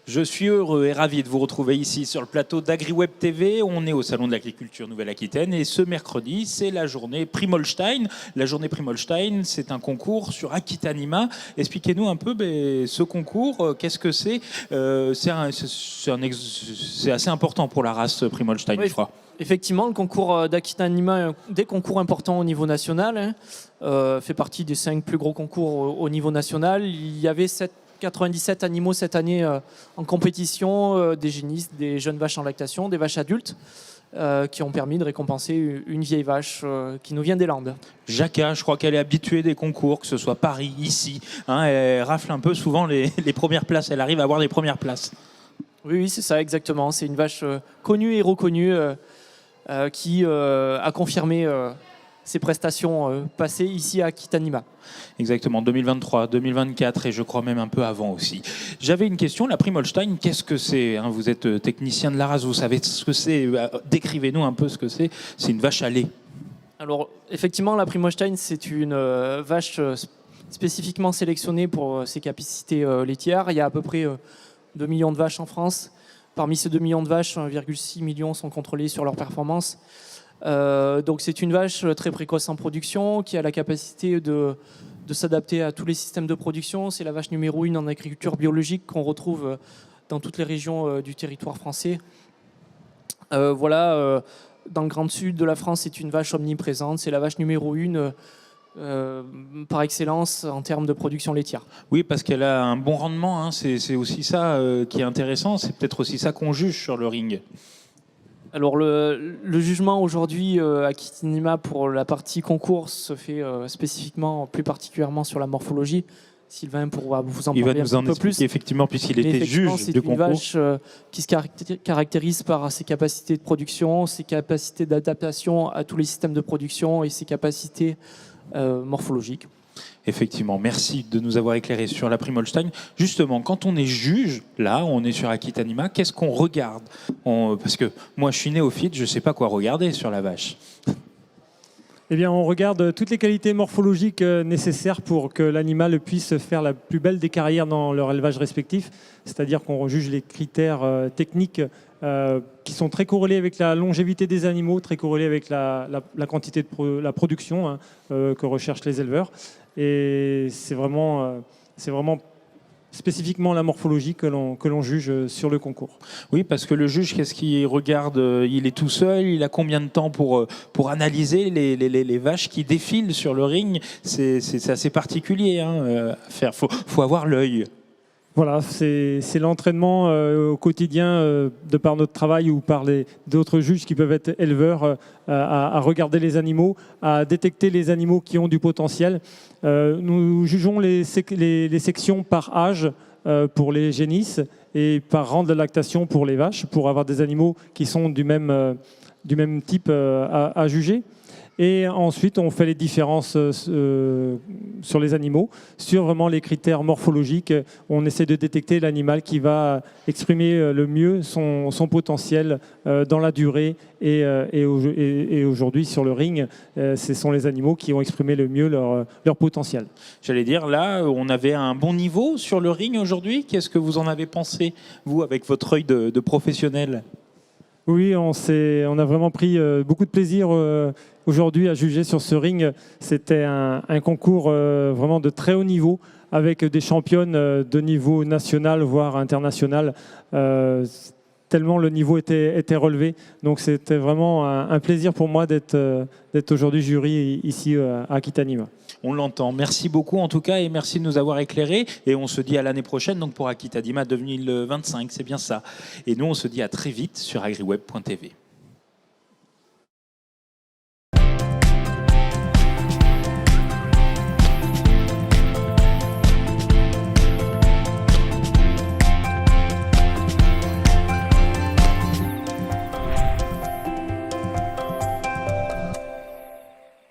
Je suis heureux et ravi de vous retrouver ici sur le plateau d'AgriWeb TV. On est au Salon de l'Agriculture Nouvelle-Aquitaine et ce mercredi, c'est la journée Primolstein. La journée Primolstein, c'est un concours sur Aquitanima. Expliquez-nous un peu ce concours, qu'est-ce que c'est c'est assez important pour la race Primolstein, oui, je crois. Effectivement, le concours d'Aquitanima est un des concours importants au niveau national. Fait partie des 5 plus gros concours au niveau national. Il y avait 97 animaux cette année en compétition, des génisses, des jeunes vaches en lactation, des vaches adultes, qui ont permis de récompenser une vieille vache qui nous vient des Landes. Jacquat, je crois qu'elle est habituée des concours, que ce soit Paris, ici. Elle rafle un peu souvent les premières places, elle arrive à avoir les premières places. Oui, c'est ça, exactement. C'est une vache connue et reconnue qui a confirmé ses prestations passées ici à Aquitanima. Exactement, 2023, 2024 et je crois même un peu avant aussi. J'avais une question, la Primolstein, qu'est-ce que c'est? Vous êtes technicien de la race, vous savez ce que c'est. Décrivez-nous un peu ce que c'est. C'est une vache à lait. Alors, effectivement, la Primolstein, c'est une vache spécifiquement sélectionnée pour ses capacités laitières. Il y a à peu près 2 millions de vaches en France. Parmi ces 2 millions de vaches, 1,6 million sont contrôlées sur leur performance. Donc c'est une vache très précoce en production qui a la capacité de s'adapter à tous les systèmes de production. C'est la vache numéro 1 en agriculture biologique qu'on retrouve dans toutes les régions du territoire français. Dans le Grand Sud de la France, c'est une vache omniprésente. C'est la vache numéro 1 par excellence en termes de production laitière. Oui, parce qu'elle a un bon rendement. C'est aussi ça qui est intéressant. C'est peut-être aussi ça qu'on juge sur le ring. Alors le jugement aujourd'hui à Aquitanima pour la partie concours se fait spécifiquement, plus particulièrement sur la morphologie. Sylvain pourra vous en parler un peu plus. Effectivement, puisqu'il était juge du concours. C'est une vache qui se caractérise par ses capacités de production, ses capacités d'adaptation à tous les systèmes de production et ses capacités morphologiques. Effectivement, merci de nous avoir éclairé sur la Primolstein. Justement, quand on est juge, là, on est sur Aquitanima, qu'est-ce qu'on regarde? Parce que moi, je suis néophyte, je ne sais pas quoi regarder sur la vache. Eh bien, on regarde toutes les qualités morphologiques nécessaires pour que l'animal puisse faire la plus belle des carrières dans leur élevage respectif. C'est-à-dire qu'on juge les critères techniques qui sont très corrélés avec la longévité des animaux, très corrélés avec la quantité de la production que recherchent les éleveurs. Et c'est vraiment spécifiquement la morphologie que l'on juge sur le concours. Oui, parce que le juge, qu'est-ce qu'il regarde? Il est tout seul, il a combien de temps pour analyser les vaches qui défilent sur le ring? C'est assez particulier à faire, faut avoir l'œil. Voilà, c'est l'entraînement au quotidien de par notre travail ou par d'autres juges qui peuvent être éleveurs à regarder les animaux, à détecter les animaux qui ont du potentiel. Nous jugeons les sections par âge pour les génisses et par rang de lactation pour les vaches, pour avoir des animaux qui sont du même type à juger. Et ensuite, on fait les différences sur les animaux, sur vraiment les critères morphologiques. On essaie de détecter l'animal qui va exprimer le mieux son potentiel dans la durée. Et aujourd'hui, sur le ring, ce sont les animaux qui ont exprimé le mieux leur potentiel. J'allais dire, là, on avait un bon niveau sur le ring aujourd'hui. Qu'est-ce que vous en avez pensé, vous, avec votre œil de professionnel? Oui, on a vraiment pris beaucoup de plaisir aujourd'hui à juger sur ce ring. C'était un concours vraiment de très haut niveau avec des championnes de niveau national, voire international, tellement le niveau était relevé. Donc c'était vraiment un plaisir pour moi d'être aujourd'hui jury ici à Aquitanima. On l'entend. Merci beaucoup en tout cas et merci de nous avoir éclairés. Et on se dit à l'année prochaine donc pour Aquitanima 2025, c'est bien ça. Et nous on se dit à très vite sur agriweb.tv.